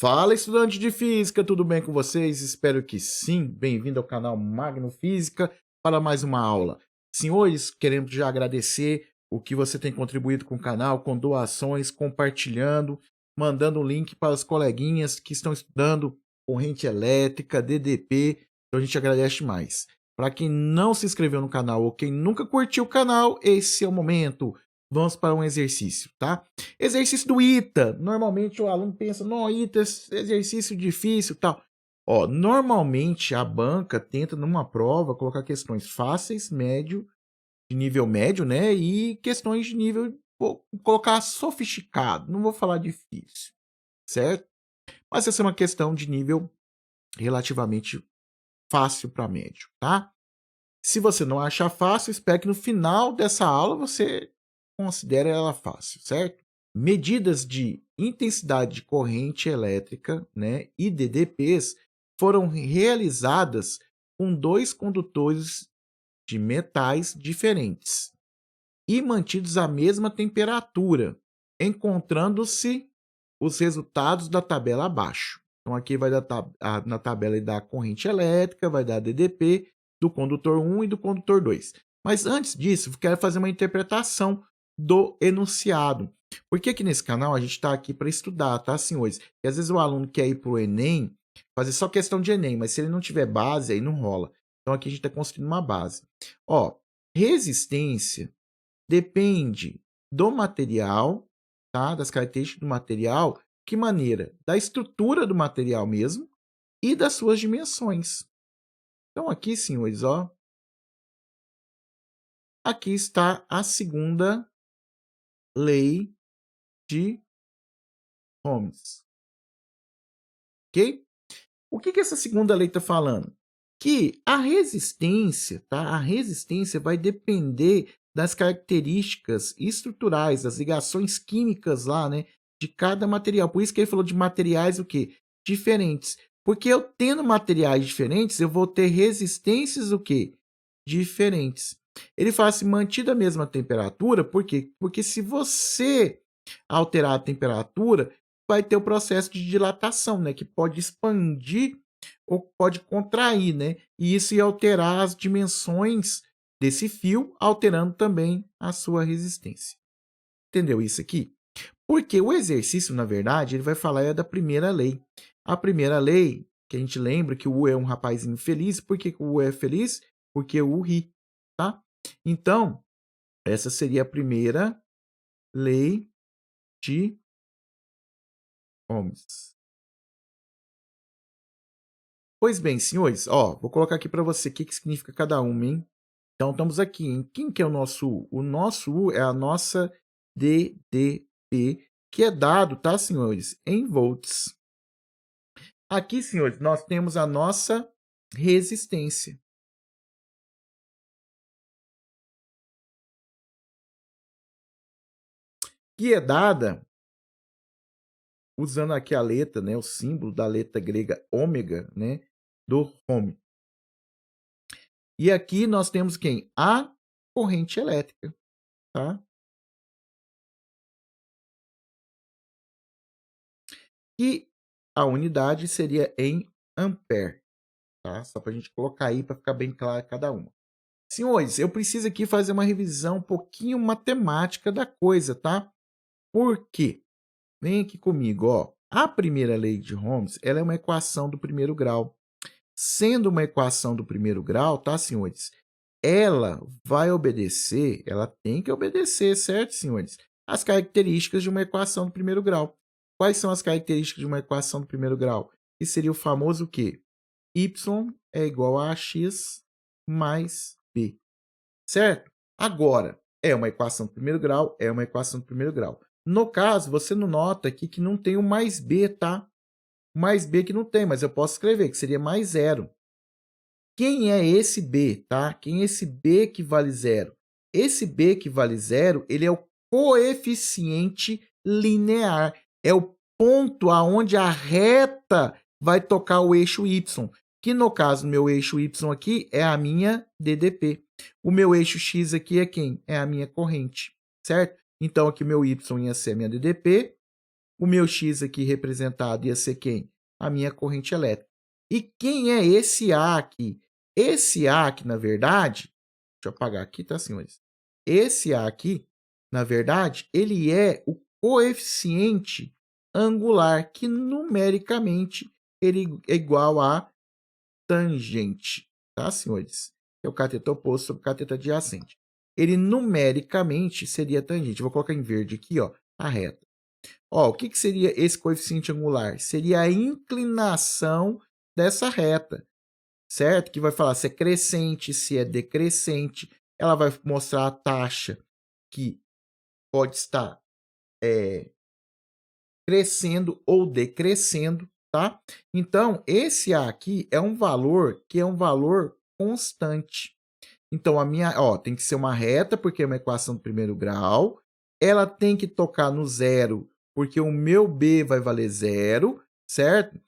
Fala, estudante de física, tudo bem com vocês? Espero que sim. Bem-vindo ao canal Magno Física para mais uma aula. Senhores, queremos já agradecer o que você tem contribuído com o canal, com doações, compartilhando, mandando o link para os coleguinhas que estão estudando corrente elétrica, DDP. Então a gente agradece mais. Para quem não se inscreveu no canal ou quem nunca curtiu o canal, esse é o momento. Vamos para um exercício, tá? Exercício do ITA. Normalmente o aluno pensa, não, ITA, exercício difícil, tal. Ó, normalmente a banca tenta numa prova colocar questões fáceis, médio, de nível médio, né? E questões de nível, vou colocar sofisticado, não vou falar difícil, certo? Mas essa é uma questão de nível relativamente fácil para médio, tá? Se você não achar fácil, espero que no final dessa aula você considere ela fácil, certo? Medidas de intensidade de corrente elétrica, né, IDDPs, foram realizadas com dois condutores de metais diferentes e mantidos à mesma temperatura, encontrando-se os resultados da tabela abaixo. Então, aqui vai dar na tabela da corrente elétrica, vai dar DDP do condutor 1 e do condutor 2. Mas antes disso, eu quero fazer uma interpretação do enunciado. Porque aqui nesse canal a gente está aqui para estudar, tá, senhores? E às vezes o aluno quer ir para o Enem, fazer só questão de Enem, mas se ele não tiver base, aí não rola. Então aqui a gente está construindo uma base. Ó, resistência depende do material, tá? Das características do material. Que maneira? Da estrutura do material mesmo e das suas dimensões. Então aqui, senhores, ó, aqui está a segunda lei de Ohms, ok? O que essa segunda lei está falando? Que a resistência, tá? A resistência vai depender das características estruturais, das ligações químicas lá, né? De cada material. Por isso que ele falou de materiais o quê? Diferentes. Porque eu tendo materiais diferentes, eu vou ter resistências o quê? Diferentes. Ele fala assim, mantida a mesma temperatura, por quê? Porque se você alterar a temperatura, vai ter o processo de dilatação, né? Que pode expandir ou pode contrair, né? E isso ia alterar as dimensões desse fio, alterando também a sua resistência. Entendeu isso aqui? Porque o exercício, na verdade, ele vai falar da primeira lei. A primeira lei, que a gente lembra que o U é um rapazinho feliz. Por que o U é feliz? Porque o U ri, tá? Então, essa seria a primeira lei de Ohms. Pois bem, senhores, ó, vou colocar aqui para você o que significa cada uma, hein? Então, estamos aqui em quem que é o nosso U? O nosso U é a nossa DDP, que é dado, tá, senhores, em volts. Aqui, senhores, nós temos a nossa resistência. Que é dada usando aqui a letra, né, o símbolo da letra grega ômega, né, do Ohm. E aqui nós temos quem? A corrente elétrica, tá? E a unidade seria em ampere, tá? Só para a gente colocar aí para ficar bem claro cada uma. Senhores, eu preciso aqui fazer uma revisão um pouquinho matemática da coisa, tá? Por quê? Vem aqui comigo, ó. A primeira lei de Ohms, ela é uma equação do primeiro grau. Sendo uma equação do primeiro grau, tá, senhores? Ela vai obedecer, ela tem que obedecer, certo, senhores? As características de uma equação do primeiro grau. Quais são as características de uma equação do primeiro grau? Que seria o famoso o quê? Y é igual a x mais b, certo? Agora, é uma equação do primeiro grau, é uma equação do primeiro grau. No caso, você não nota aqui que não tem o mais b, tá? Mais b que não tem, mas eu posso escrever que seria mais zero. Quem é esse b, tá? Quem é esse b que vale zero? Esse b que vale zero, ele é o coeficiente linear. É o ponto aonde a reta vai tocar o eixo y, que no caso, meu eixo y aqui é a minha DDP. O meu eixo x aqui é quem? É a minha corrente, certo? Então, aqui meu y ia ser a minha DDP, O meu X aqui representado ia ser quem? A minha corrente elétrica. E quem é esse A aqui? Esse A aqui, na verdade, deixa eu apagar aqui, tá, senhores? Esse A aqui, na verdade, ele é o coeficiente angular, que numericamente ele é igual a tangente, tá, senhores? É o cateto oposto sobre o cateto adjacente. Ele numericamente seria tangente. Vou colocar em verde aqui, ó, a reta. Ó, o que seria esse coeficiente angular? Seria a inclinação dessa reta, certo? Que vai falar se é crescente, se é decrescente. Ela vai mostrar a taxa que pode estar crescendo ou decrescendo, tá? Então, esse A aqui é um valor que é um valor constante. Então, a minha, ó, tem que ser uma reta, porque é uma equação do primeiro grau. Ela tem que tocar no zero, porque o meu B vai valer zero, certo?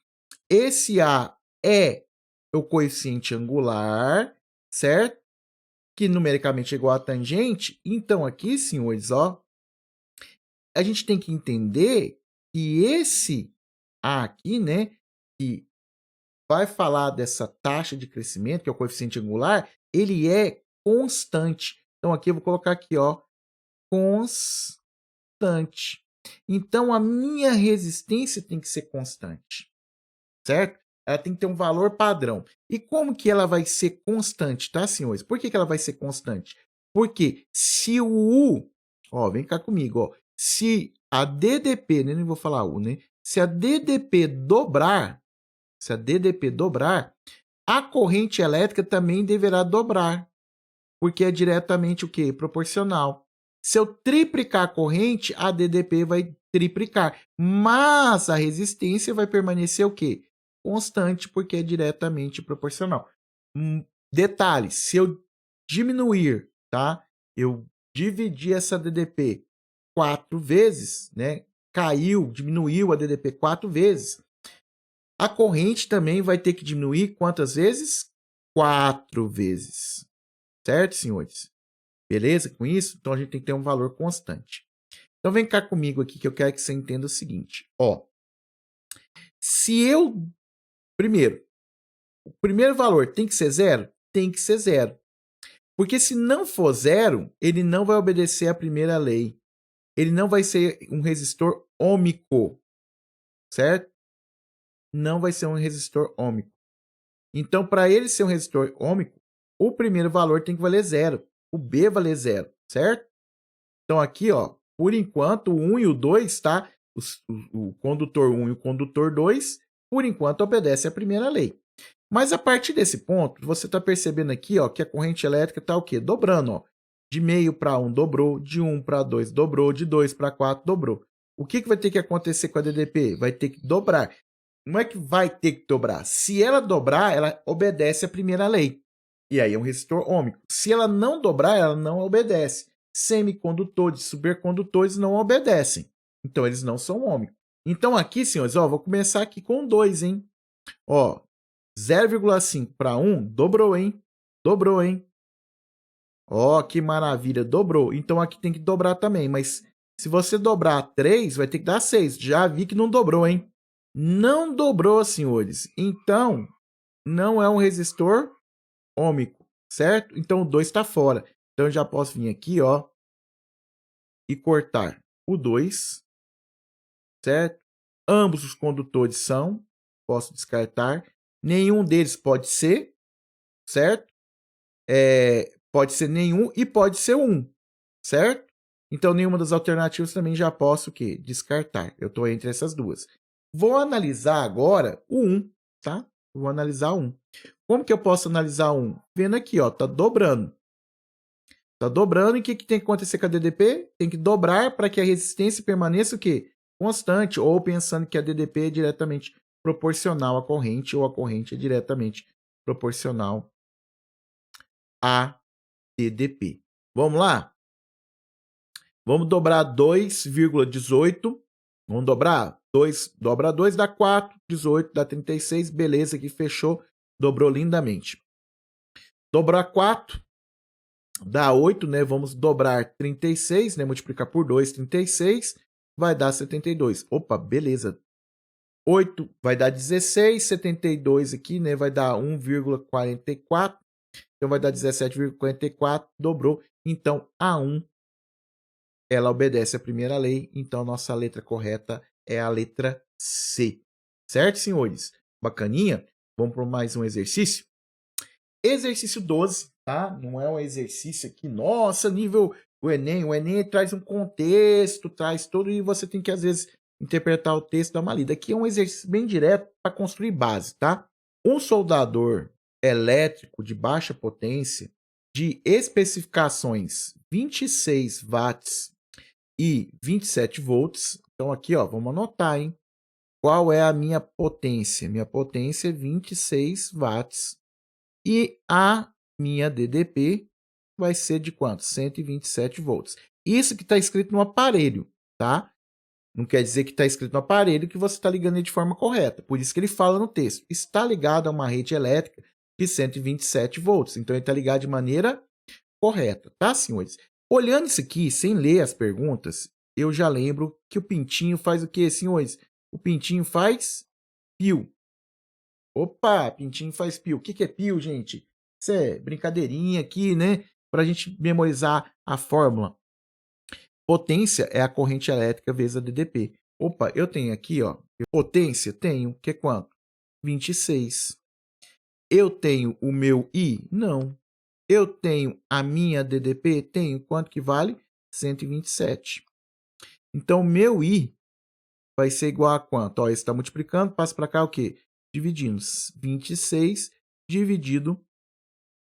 Esse A é o coeficiente angular, certo? Que numericamente é igual a tangente. Então, aqui, senhores, ó, a gente tem que entender que esse A aqui, né, que vai falar dessa taxa de crescimento, que é o coeficiente angular, ele é constante. Então, aqui eu vou colocar aqui, ó, constante. Então, a minha resistência tem que ser constante, certo? Ela tem que ter um valor padrão. E como que ela vai ser constante, tá, senhores? Por que ela vai ser constante? Porque se o U, ó, vem cá comigo, ó, se a DDP, nem vou falar U, né? Se a DDP dobrar, a corrente elétrica também deverá dobrar, porque é diretamente o quê? Proporcional. Se eu triplicar a corrente, a DDP vai triplicar, mas a resistência vai permanecer o quê? Constante, porque é diretamente proporcional. Detalhe, se eu diminuir, tá? Eu dividi essa DDP 4 vezes, né? Diminuiu a DDP 4 vezes. A corrente também vai ter que diminuir quantas vezes? 4 vezes. Certo, senhores? Beleza com isso? Então, a gente tem que ter um valor constante. Então, vem cá comigo aqui que eu quero que você entenda o seguinte. Ó, se eu... Primeiro, o primeiro valor tem que ser zero? Tem que ser zero. Porque se não for zero, ele não vai obedecer à primeira lei. Ele não vai ser um resistor ômico, certo? Não vai ser um resistor ômico. Então, para ele ser um resistor ômico, o primeiro valor tem que valer zero. O B valer zero, certo? Então, aqui, ó, por enquanto, o 1 e o 2, tá? O condutor 1 e o condutor 2, por enquanto, obedecem à primeira lei. Mas a partir desse ponto, você está percebendo aqui, ó, que a corrente elétrica está o quê? Dobrando, ó. De meio para 1 dobrou, de 1 para 2 dobrou, de 2 para 4 dobrou. O que vai ter que acontecer com a DDP? Vai ter que dobrar. Não é que vai ter que dobrar. Se ela dobrar, ela obedece à primeira lei. E aí é um resistor ômico. Se ela não dobrar, ela não obedece. Semicondutores, supercondutores não obedecem. Então, eles não são ômicos. Então, aqui, senhores, ó, vou começar aqui com 2, hein? Ó, 0,5 para 1, dobrou, hein? Dobrou, hein? Ó, que maravilha, dobrou. Então, aqui tem que dobrar também. Mas se você dobrar 3, vai ter que dar 6. Já vi que não dobrou, hein? Não dobrou, senhores. Então, não é um resistor ômico, certo? Então, o 2 está fora. Então, eu já posso vir aqui, ó, e cortar o 2, certo? Ambos os condutores são, posso descartar. Nenhum deles pode ser, certo? Pode ser nenhum e pode ser um, certo? Então, nenhuma das alternativas também já posso o quê? Descartar. Eu estou entre essas duas. Vou analisar agora o 1, tá? Vou analisar 1. Como que eu posso analisar 1? Vendo aqui, ó, tá dobrando. Tá dobrando e o que tem que acontecer com a DDP? Tem que dobrar para que a resistência permaneça o quê? Constante, ou pensando que a DDP é diretamente proporcional à corrente, ou a corrente é diretamente proporcional à DDP. Vamos lá? Vamos dobrar 2,18. Vamos dobrar? 2 dobra 2 dá 4, 18 dá 36. Beleza, aqui fechou. Dobrou lindamente. Dobrar 4 dá 8, né? Vamos dobrar 36, né? Multiplicar por 2, 36. vai dar 72. Opa, beleza. 8 vai dar 16, 72 aqui, né, vai dar 1,44. Então vai dar 17,44, dobrou. Então a 1 ela obedece à primeira lei, então nossa letra correta é a letra C. Certo, senhores? Bacaninha? Vamos para mais um exercício? Exercício 12, tá? Não é um exercício aqui, nossa, nível o Enem. O Enem traz um contexto, traz tudo e você tem que, às vezes, interpretar o texto, dar uma lida. Aqui é um exercício bem direto para construir base, tá? Um soldador elétrico de baixa potência de especificações 26 watts e 27 volts. Então aqui, ó, vamos anotar, hein? Qual é a minha potência? Minha potência é 26 watts e a minha DDP vai ser de quanto? 127 volts. Isso que está escrito no aparelho, tá? Não quer dizer que está escrito no aparelho que você está ligando ele de forma correta. Por isso que ele fala no texto. Está ligado a uma rede elétrica de 127 volts. Então, ele está ligado de maneira correta, tá, senhores? Olhando isso aqui, sem ler as perguntas, eu já lembro que o pintinho faz o quê, senhores? O pintinho faz pio. Opa, pintinho faz pio. O que que é pio, gente? Isso é brincadeirinha aqui, né? Para a gente memorizar a fórmula. Potência é a corrente elétrica vezes a DDP. Opa, eu tenho aqui, ó. Potência tenho, que é quanto? 26. Eu tenho o meu I? Não. Eu tenho a minha DDP? Tenho. Quanto que vale? 127. Então, o meu I vai ser igual a quanto? Ó, esse está multiplicando, passa para cá o quê? Dividindo 26 dividido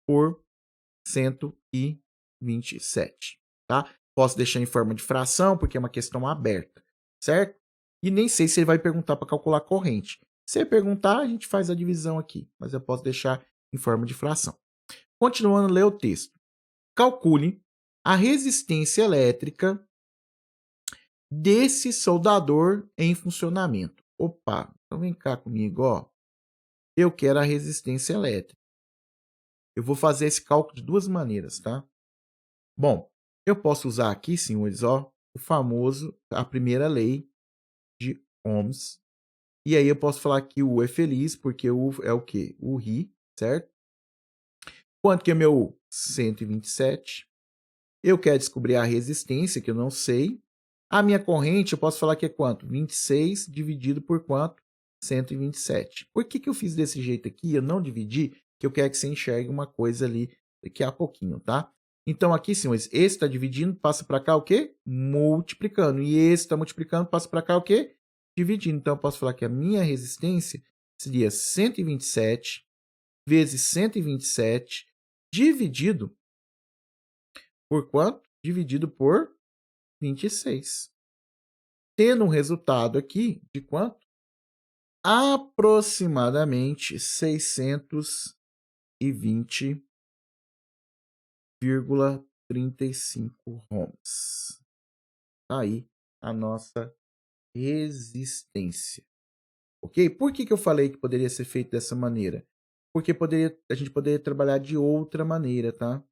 por 127, tá? Posso deixar em forma de fração, porque é uma questão aberta, certo? E nem sei se ele vai perguntar para calcular a corrente. Se ele perguntar, a gente faz a divisão aqui, mas eu posso deixar em forma de fração. Continuando a ler o texto. Calcule a resistência elétrica desse soldador em funcionamento. Opa, então vem cá comigo, ó. Eu quero a resistência elétrica. Eu vou fazer esse cálculo de duas maneiras, tá? Bom, eu posso usar aqui, senhores, ó, a primeira lei de Ohms. E aí eu posso falar que o U é feliz, porque o U é o quê? O Ri, certo? Quanto que é meu U? 127. Eu quero descobrir a resistência, que eu não sei. A minha corrente, eu posso falar que é quanto? 26 dividido por quanto? 127. Por que que eu fiz desse jeito aqui? Eu não dividi, que eu quero que você enxergue uma coisa ali daqui a pouquinho, tá? Então, aqui, senhores, esse está dividindo, passa para cá o quê? Multiplicando. E esse está multiplicando, passa para cá o quê? Dividindo. Então, eu posso falar que a minha resistência seria 127 vezes 127 dividido por quanto? Dividido por 26. Tendo um resultado aqui de quanto? Aproximadamente 620,35 ohms. Aí a nossa resistência. Ok? Por que que eu falei que poderia ser feito dessa maneira? Porque a gente poderia trabalhar de outra maneira, tá?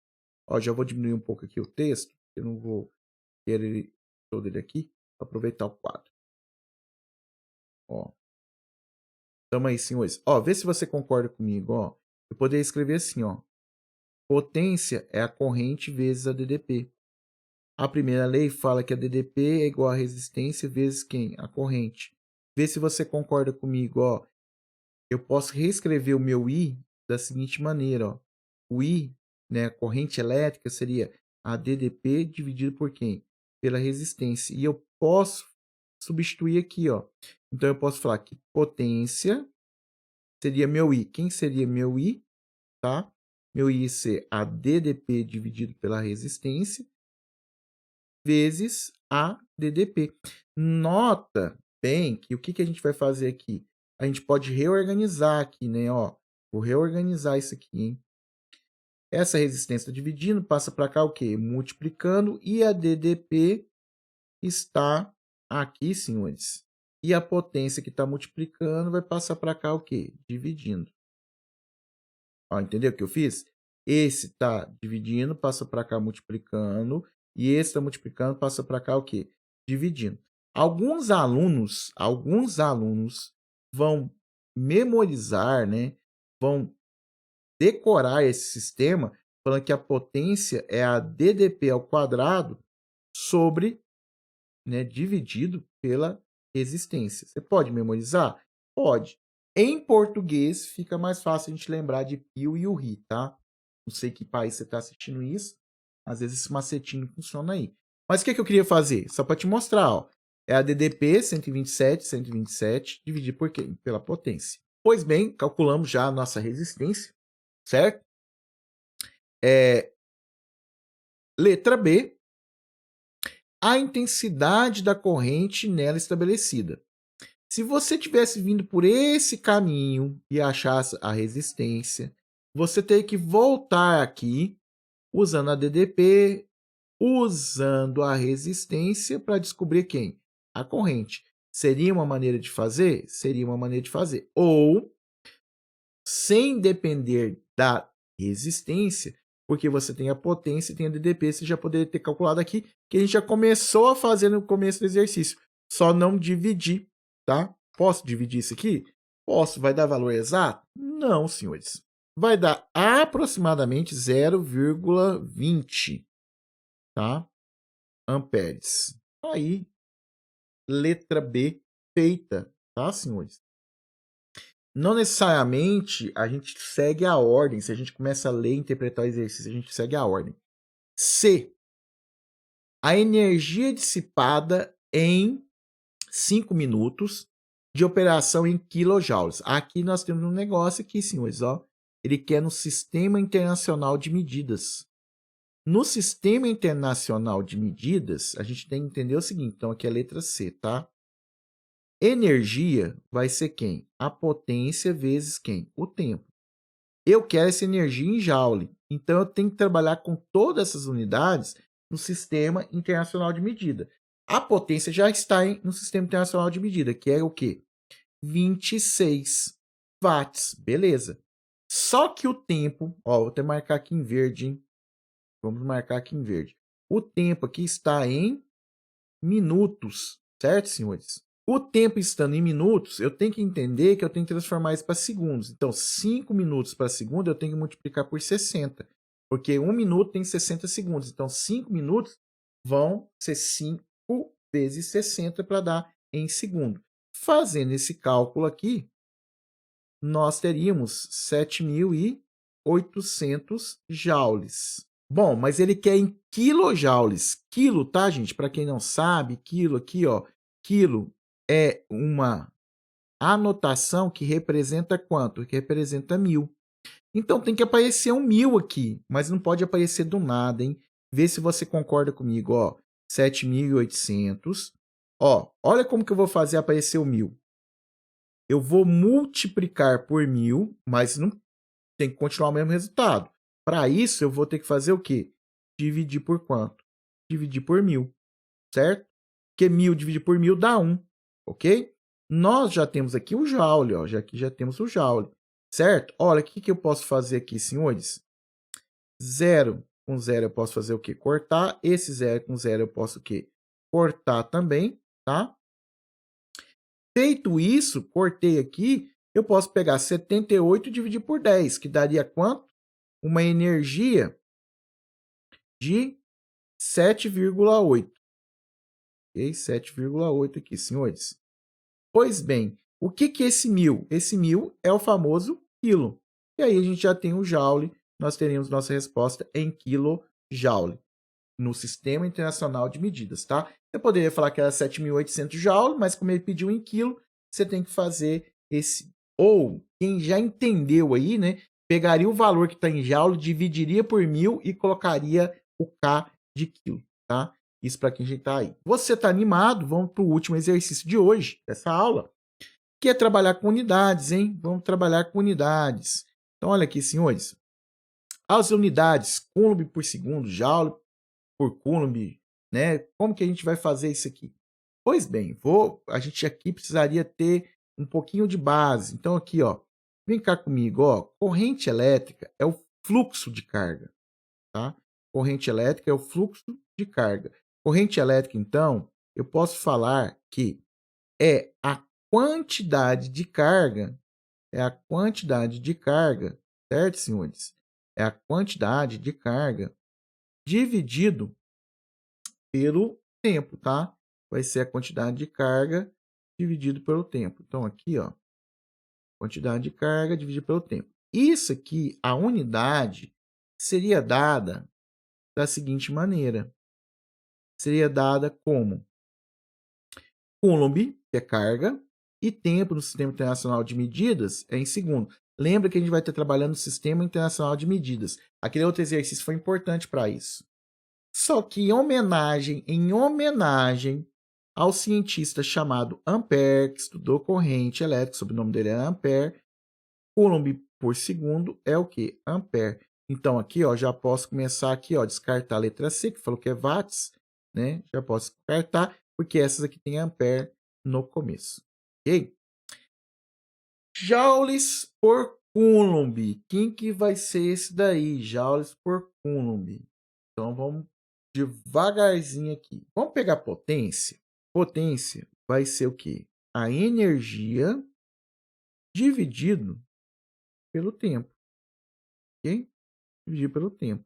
Ó, já vou diminuir um pouco aqui o texto. Eu não vou ter ele todo ele aqui. Vou aproveitar o quadro. Ó. Tamo aí, senhores. Ó, vê se você concorda comigo, ó. Eu poderia escrever assim, ó. Potência é a corrente vezes a DDP. A primeira lei fala que a DDP é igual a resistência vezes quem? A corrente. Vê se você concorda comigo, ó. Eu posso reescrever o meu I da seguinte maneira, ó. O I, né, a corrente elétrica seria a DDP dividido por quem? Pela resistência. E eu posso substituir aqui, ó. Então eu posso falar que potência seria meu I. Quem seria meu I? Tá? Meu I ser a DDP dividido pela resistência vezes a DDP. Nota bem que o que que a gente vai fazer aqui? A gente pode reorganizar aqui, né? Ó, vou reorganizar isso aqui, hein? Essa resistência dividindo passa para cá o quê? Multiplicando e a DDP está aqui, senhores. E a potência que está multiplicando vai passar para cá o quê? Dividindo. Ó, entendeu o que eu fiz? Esse está dividindo, passa para cá multiplicando. E esse está multiplicando, passa para cá o quê? Dividindo. Alguns alunos vão memorizar, né, vão decorar esse sistema, falando que a potência é a DDP ao quadrado sobre, né, dividido pela resistência. Você pode memorizar? Pode. Em português, fica mais fácil a gente lembrar de pio e o ri, tá? Não sei que país você está assistindo isso. Às vezes esse macetinho funciona aí. Mas o que eu queria fazer? Só para te mostrar, ó. É a DDP 127 dividido por quê? Pela potência. Pois bem, calculamos já a nossa resistência, certo? Letra B, a intensidade da corrente nela estabelecida. Se você tivesse vindo por esse caminho e achasse a resistência, você teria que voltar aqui usando a DDP, usando a resistência para descobrir quem? A corrente. Seria uma maneira de fazer? Seria uma maneira de fazer. Ou, sem depender da resistência, porque você tem a potência e tem a DDP, você já poderia ter calculado aqui, que a gente já começou a fazer no começo do exercício. Só não dividir, tá? Posso dividir isso aqui? Posso. Vai dar valor exato? Não, senhores. Vai dar aproximadamente 0,20, tá? Amperes. Aí, letra B feita, tá, senhores? Não necessariamente a gente segue a ordem. Se a gente começa a ler e interpretar o exercício, a gente segue a ordem. C. A energia dissipada em 5 minutos de operação em quilojoules. Aqui nós temos um negócio aqui, senhores, ó. Ele quer no Sistema Internacional de Medidas. No Sistema Internacional de Medidas, a gente tem que entender o seguinte. Então, aqui é a letra C, tá? Energia vai ser quem? A potência vezes quem? O tempo. Eu quero essa energia em joule. Então, eu tenho que trabalhar com todas essas unidades no Sistema Internacional de Medida. A potência já está no Sistema Internacional de Medida, que é o quê? 26 watts. Beleza. Só que o tempo, ó, vou até marcar aqui em verde, hein? Vamos marcar aqui em verde. O tempo aqui está em minutos, certo, senhores? O tempo estando em minutos, eu tenho que entender que eu tenho que transformar isso para segundos. Então, 5 minutos para segundo, eu tenho que multiplicar por 60. Porque 1 minuto tem 60 segundos. Então, 5 minutos vão ser 5 vezes 60 para dar em segundo. Fazendo esse cálculo aqui, nós teríamos 7.800 joules. Bom, mas ele quer em quilojoules. Quilo, tá, gente? Para quem não sabe, quilo aqui, ó. Quilo é uma anotação que representa quanto? Que representa 1000. Então tem que aparecer um 1000 aqui, mas não pode aparecer do nada, hein? Vê se você concorda comigo, ó. 7.800. Ó, olha como que eu vou fazer aparecer o 1000. Eu vou multiplicar por 1000, mas não tem que continuar o mesmo resultado. Para isso, eu vou ter que fazer o quê? Dividir por quanto? Dividir por 1000, certo? Porque 1000 dividido por 1000 dá 1, ok? Nós já temos aqui o joule, ó. Aqui já temos o joule, certo? Olha, o que eu posso fazer aqui, senhores? 0 com 0 eu posso fazer o quê? Cortar. Esse 0 com 0 eu posso o quê? Cortar também, tá? Feito isso, cortei aqui, eu posso pegar 78 e dividir por 10, que daria quanto? Uma energia de 7,8. Ok? 7,8 aqui, senhores. Pois bem, o que é esse 1000? Esse 1000 é o famoso quilo. E aí a gente já tem o joule, nós teríamos nossa resposta em quilojoule, no Sistema Internacional de Medidas, tá? Eu poderia falar que era 7.800 joule, mas como ele pediu em quilo, você tem que fazer esse... Ou, quem já entendeu aí, né? Pegaria o valor que está em joule, dividiria por 1000 e colocaria o K de quilo, tá? Isso para quem já está aí. Você está animado? Vamos para o último exercício de hoje, dessa aula, que é trabalhar com unidades, hein? Vamos trabalhar com unidades. Então, olha aqui, senhores. As unidades, coulomb por segundo, joule por coulomb, né? Como que a gente vai fazer isso aqui? Pois bem, a gente aqui precisaria ter um pouquinho de base. Então, aqui, ó, vem cá comigo, ó. Corrente elétrica é o fluxo de carga, tá? Corrente elétrica é o fluxo de carga. Corrente elétrica, então, eu posso falar que é a quantidade de carga, certo, senhores? É a quantidade de carga dividido pelo tempo, tá? Vai ser a quantidade de carga dividido pelo tempo. Então, aqui, ó, quantidade de carga dividido pelo tempo. Isso aqui, a unidade, seria dada da seguinte maneira. Seria dada como Coulomb, que é carga, e tempo no Sistema Internacional de Medidas é em segundo. Lembra que a gente vai estar trabalhando no Sistema Internacional de Medidas. Aquele outro exercício foi importante para isso. Só que em homenagem ao cientista chamado Ampère, que estudou corrente elétrica, o sobrenome dele era Ampère, Coulomb por segundo é o que? Ampère. Então, aqui, ó, já posso começar aqui, ó, descartar a letra C, que falou que é watts, né? Já posso descartar, porque essas aqui tem ampere no começo, ok? Joules por Coulomb. Quem que vai ser esse daí? Joules por Coulomb. Então, vamos devagarzinho aqui. Vamos pegar potência. Potência vai ser o quê? A energia dividido pelo tempo, ok? Dividido pelo tempo.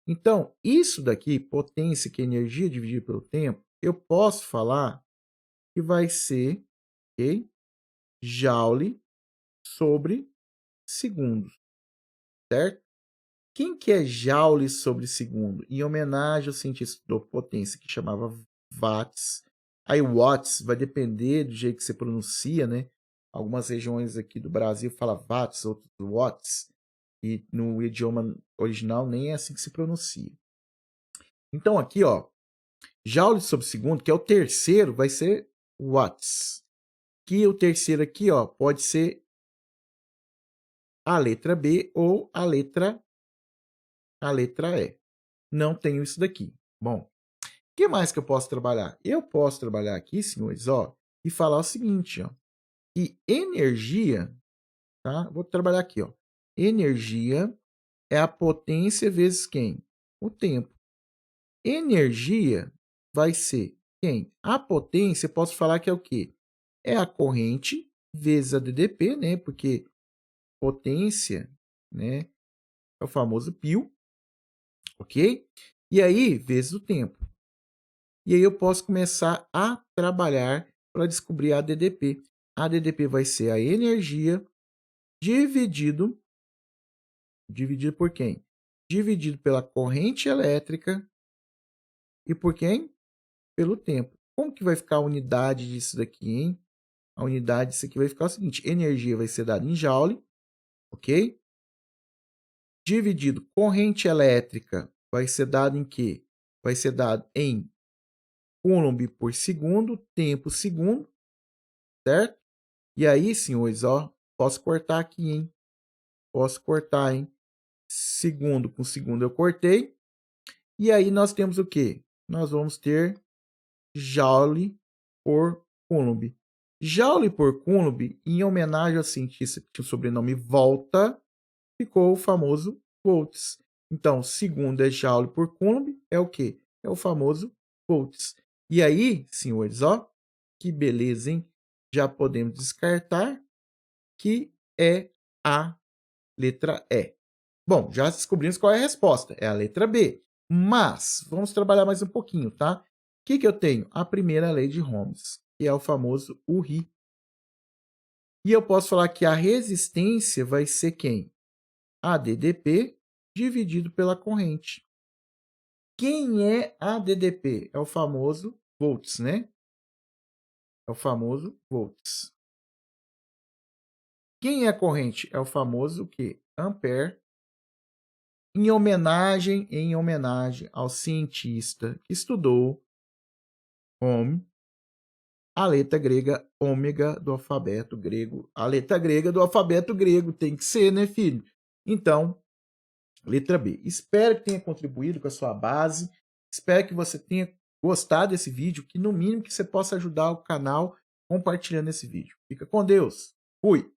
Então, isso daqui, potência, que é energia dividida pelo tempo, eu posso falar que vai ser, ok? Joule sobre segundos, certo? Quem que é Joule sobre segundo? Em homenagem ao cientista da potência que chamava watts. Aí watts vai depender do jeito que você pronuncia, né? Algumas regiões aqui do Brasil falam watts, outros watts. E no idioma original nem é assim que se pronuncia. Então aqui, ó, Joule sobre segundo, que é o terceiro, vai ser watts. Que o terceiro aqui, ó, pode ser a letra B ou a letra E. Não tenho isso daqui. Bom, o que mais que eu posso trabalhar? Eu posso trabalhar aqui, senhores, ó, e falar o seguinte, ó, que energia, tá? Vou trabalhar aqui, ó. Energia é a potência vezes quem? O tempo. Energia vai ser quem? A potência, posso falar que é o quê? É a corrente vezes a DDP, né? Porque potência, né? É o famoso π, ok? E aí, vezes o tempo. E aí eu posso começar a trabalhar para descobrir a DDP. A DDP vai ser a energia dividido por quem? Dividido pela corrente elétrica e por quem? Pelo tempo. Como que vai ficar a unidade disso daqui, hein? A unidade disso aqui vai ficar o seguinte: energia vai ser dada em joule, ok? Dividido corrente elétrica vai ser dado em quê? Vai ser dado em Coulomb por segundo, tempo segundo, certo? E aí, senhores, ó, posso cortar aqui, hein? Posso cortar, hein? Segundo com segundo eu cortei. E aí nós temos o quê? Nós vamos ter Joule por Coulomb. Joule por Coulomb, em homenagem ao cientista que tinha o sobrenome Volta, ficou o famoso volts. Então, segundo é Joule por Coulomb, é o quê? É o famoso volts. E aí, senhores, ó, que beleza, hein? Já podemos descartar que é a letra E. Bom, já descobrimos qual é a resposta. É a letra B. Mas, vamos trabalhar mais um pouquinho, tá? O que eu tenho? A primeira lei de Ohms, que é o famoso URI. E eu posso falar que a resistência vai ser quem? A DDP dividido pela corrente. Quem é a DDP? É o famoso volts, né? É o famoso volts. Quem é a corrente? É o famoso que? Ampere. Em homenagem ao cientista que estudou Ohm, a letra grega ômega do alfabeto grego. A letra grega do alfabeto grego tem que ser, né, filho? Então, letra B. Espero que tenha contribuído com a sua base. Espero que você tenha gostado desse vídeo, que no mínimo que você possa ajudar o canal compartilhando esse vídeo. Fica com Deus. Fui!